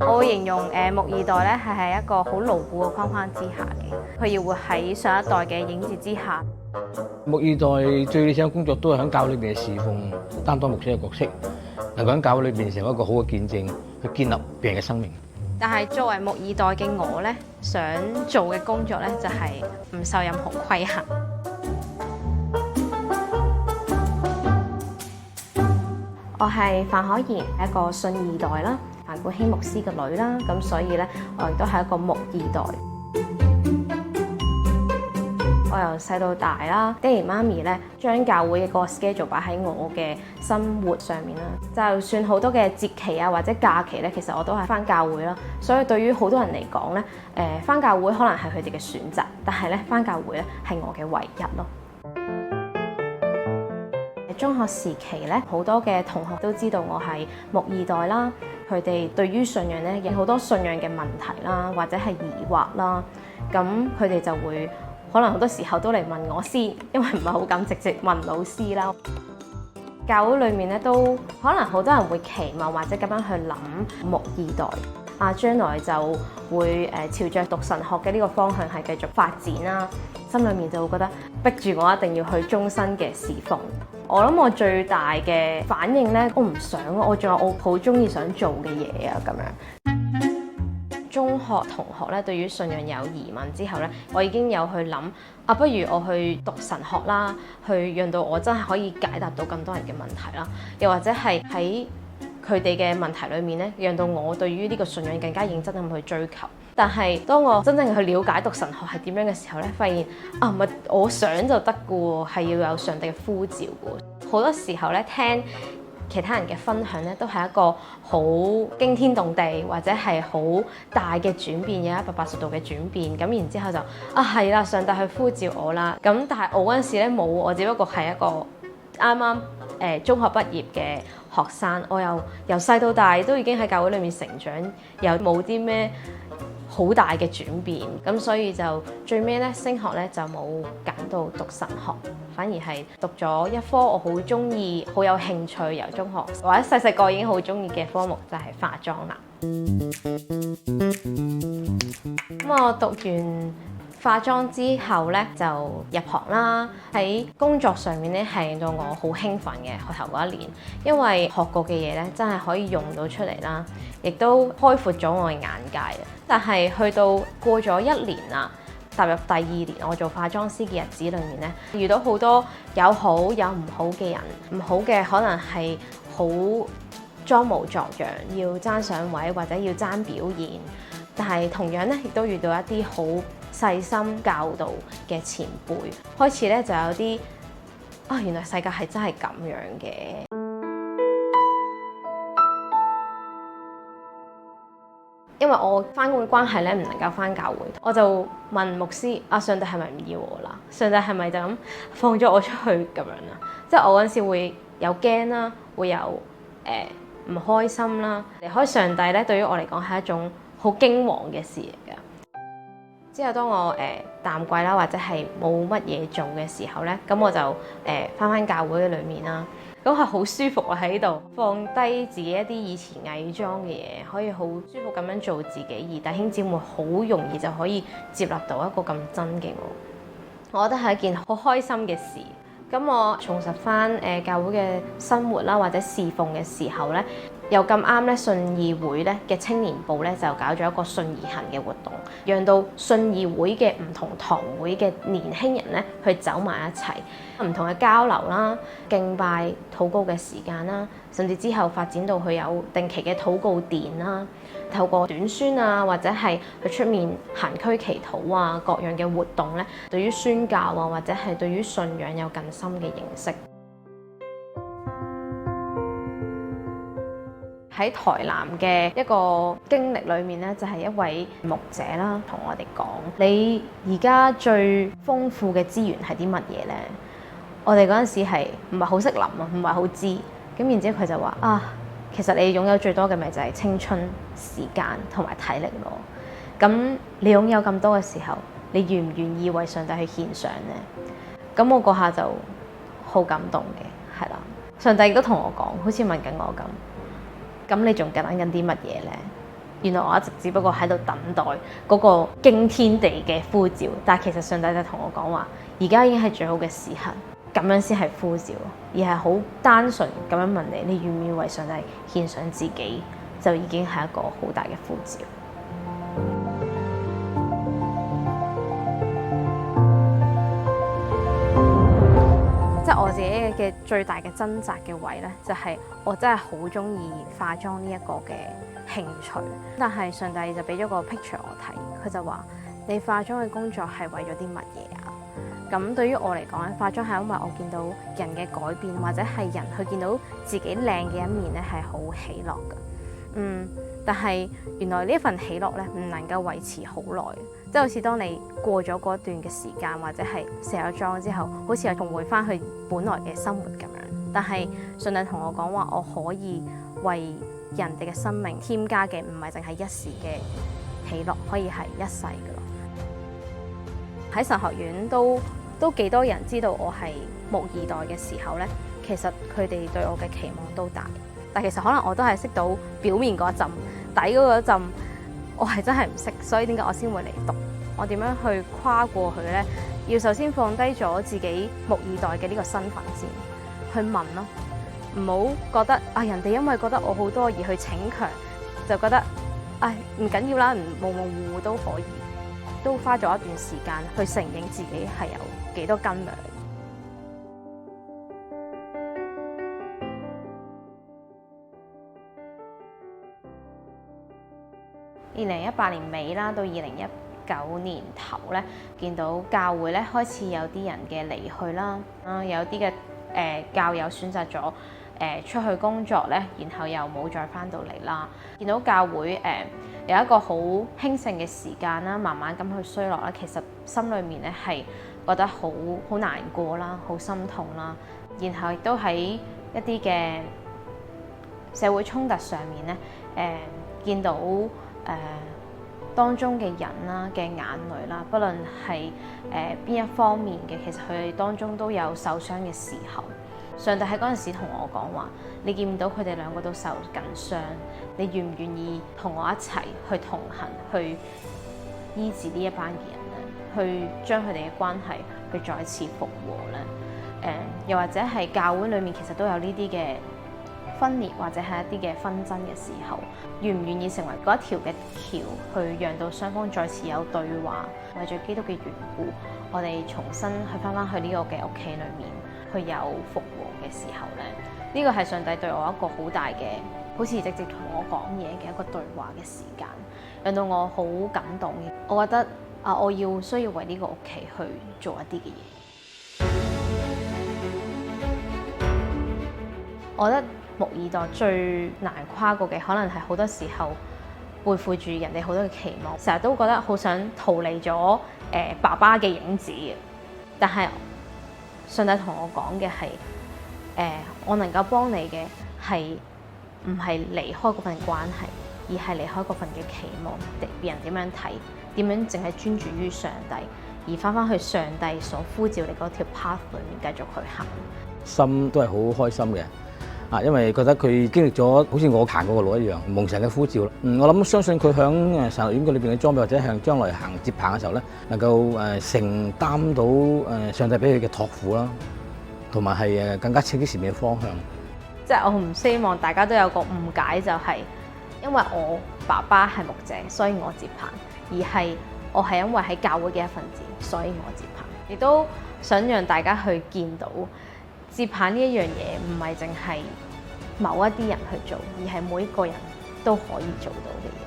我會形容木二代咧係喺一個好牢固嘅框框之下嘅，佢要活喺上一代嘅影子之下。牧二代最理想嘅工作都係喺教會裏邊嘅侍奉，擔當牧師嘅角色，能夠喺教會裏邊成為一個好嘅見證，去建立別人嘅生命。但係作為牧二代嘅我咧，想做嘅工作咧就係唔受任何規限。我係范可言，係一個信二代啦，范冠希牧師嘅女啦，咁所以咧我亦都係一個牧二代。我由細到大啦，爹哋媽咪咧將教會嘅個 schedule 擺喺我嘅生活上面啦。就算好多嘅節期啊或者假期咧，其實我都係返教會啦。所以對於好多人嚟講咧，返教會可能係佢哋嘅選擇，但係咧返教會咧係我嘅唯一咯。中學時期咧，好多嘅同學都知道我係牧二代啦。佢哋對於信仰咧有好多信仰嘅問題啦，或者係疑惑啦，咁佢哋就會可能好多時候都嚟問我先，因為唔係好敢直接問老師啦。教會裏面咧都可能好多人會期望或者咁樣去諗牧二代將來就會朝着讀神學嘅呢個方向係繼續發展啦。心裏面就會覺得逼住我一定要去終身嘅侍奉。我諗我最大嘅反應咧，我唔想，我仲有我好中意想做嘅嘢啊咁樣。中學同學咧對於信仰有疑問之後咧，我已經有去諗不如我去讀神學啦，去讓到我真係可以解答到更多人嘅問題啦，又或者係喺佢哋嘅問題裏面咧，讓到我對於呢個信仰更加認真咁去追求。但係當我真正去了解讀神學係點樣嘅時候咧，發現唔係我想就得嘅喎，係要有上帝嘅呼召嘅。好多時候咧，聽其他人嘅分享咧，都係一個好驚天動地或者係好大嘅轉變，有180度嘅轉變。咁然之後就係啦，上帝去呼召我啦。咁但係我嗰陣時咧冇，我只不過係一個啱啱中學畢業嘅學生，我由細到大都已經喺教會裏面成長，又冇啲咩好大嘅轉變，咁所以就最尾咧升學咧就冇揀到讀神學，反而係讀咗一科我好中意、好有興趣，由中學或者細個已經好中意嘅科目就係化妝啦。咁我讀完化妝之後咧就入行啦，喺工作上面咧係令到我好興奮嘅頭嗰一年，因為學過嘅嘢咧真係可以用到出嚟啦，亦都開闊咗我嘅眼界啊！但係去到過咗1年啦，踏入第2年我做化妝師嘅日子裏面咧，遇到好多有好有唔好嘅人，唔好嘅可能係好裝模作樣，要爭上位或者要爭表現，但係同樣咧亦都遇到一啲好細心教導嘅前輩，開始咧就有啲原來世界係真係咁樣嘅。因為我返工嘅關係咧，唔能夠返教會，我就問牧師上帝係咪唔要我啦？上帝係咪就咁放咗我出去咁樣啦？即係我嗰陣時會有驚啦，會有唔開心啦。離開上帝咧，對於我嚟講係一種好驚惶嘅事嚟㗎。之後當我淡季啦，或者係冇乜嘢做嘅時候咧，咁我就返教會裏面啦。咁係好舒服啊！喺度放低自己一啲以前偽裝嘅嘢，可以好舒服咁樣做自己，而弟兄姊妹好容易就可以接納到一個咁真嘅我覺得係一件好開心嘅事。咁我重拾翻教會嘅生活啦，或者侍奉嘅時候咧，又咁啱咧，信義會咧嘅青年部咧就搞咗一個信義行嘅活動，讓到信義會嘅唔同堂會嘅年輕人咧去走埋一齊，唔同嘅交流啦、敬拜、禱告嘅時間啦，甚至之後發展到去有定期嘅禱告殿啦，透過短宣啊，或者係去出面行區祈禱啊，各樣嘅活動咧，對於宣教啊，或者係對於信仰有更深嘅認識。喺台南嘅一個經歷裏面咧，就係一位牧者啦，同我哋講：你而家最豐富嘅資源係啲乜嘢咧？我哋嗰陣時係唔係好識諗啊，唔係好知。咁然之後佢就話其實你擁有最多嘅咪就係青春、時間同埋體力咯。咁你擁有咁多嘅時候，你願唔願意為上帝去獻上咧？咁我嗰下就好感動嘅，係啦。上帝亦都同我講，好似問緊我咁。咁你仲等緊啲乜嘢呢？原來我一直只不過喺度等待嗰個驚天地嘅呼召，但係其實上帝就同我講話，而家已經係最好嘅時刻，咁樣先係呼召，而係好單純咁樣問你，你願唔願意為上帝獻上自己，就已經係一個好大嘅呼召。即係我自己嘅最大嘅掙扎嘅位呢，就係我真係好中意化妝呢一個嘅興趣，但係上帝就俾咗個 picture 我睇，佢就話你化妝嘅工作係為咗啲乜嘢啊？咁對於我嚟講咧，化妝係因為我見到人嘅改變，或者係人去見到自己靚嘅一面咧，係好喜樂嘅。但係原來呢一份喜樂咧，唔能夠維持好耐，即係好似當你過咗嗰段嘅時間，或者係卸咗妝之後，好似又重回翻去本來嘅生活咁樣。但係上帝同我講話，我可以為人哋嘅生命添加嘅唔係淨係一時嘅喜樂，可以係一世嘅咯。喺神學院都幾多人知道我係木二代嘅時候呢，其實佢哋對我嘅期望都大，但其實可能我都係識到表面嗰一陣，底嗰陣我係真係唔識，所以點解我先會嚟讀？我點樣去跨過佢呢？要首先放低咗自己木二代嘅呢個身份先，去問咯，唔好覺得人哋因為覺得我好多而去逞強，就覺得唔緊要啦，模模糊糊都可以。都花咗一段時間去承認自己係有幾多斤兩。2018年尾啦，到2019年頭咧，見到教會咧開始有啲人嘅離去啦，有啲嘅教友選擇咗出去工作咧，然後又冇再翻到嚟啦。見到教會有一個好興盛嘅時間啦，慢慢咁去衰落啦。其實心裏面咧係覺得好難過啦，好心痛啦。然後亦都喺一啲嘅社會衝突上面咧，見到當中嘅人啦嘅眼淚啦，不論係邊一方面嘅，其實佢哋當中都有受傷嘅時候。上帝喺嗰陣時同我講話，你見唔到佢哋兩個都受緊傷，你願唔願意同我一齊去同行，去醫治呢一班嘅人咧，去將佢哋嘅關係去再次復和咧？又或者係教會裏面其實都有呢啲嘅分裂，或者係一啲嘅紛爭嘅時候，願唔願意成為嗰一條嘅橋，去讓到雙方再次有對話，為咗基督嘅緣故，我哋重新去翻去呢個嘅屋企裏面，去有復和嘅時候咧，呢個係上帝對我一個好大嘅，好似直接同我講嘢嘅一個對話嘅時間，讓到我好感動。我覺得我要需要為呢個屋企去做一啲嘅嘢。我覺得木二代最難跨過嘅，可能係好多時候背負住人哋好多嘅期望，成日都覺得好想逃離咗爸爸嘅影子。但係上帝同我講嘅係，我能夠幫你嘅係唔係離開嗰份關係，而係離開嗰份嘅期望，別人點樣睇，點樣淨係專注於上帝，而翻去上帝所呼召你嗰條 path 裏面繼續去行。心都係好開心嘅。因為覺得佢經歷咗好似我行過嘅路一樣，蒙神嘅呼召。我諗相信佢響神學院裏邊嘅裝備，或者向將來行接棒嘅時候咧，能夠承擔到上帝俾佢嘅託付啦，同埋係更加清晰前面嘅方向。即係我唔希望大家都有個誤解，就係因為我爸爸係牧者，所以我接棒，而係我係因為喺教會嘅一份子，所以我接棒。亦都想讓大家去見到。接棒呢一樣嘢唔係淨係某一啲人去做，而係每一個人都可以做到嘅嘢。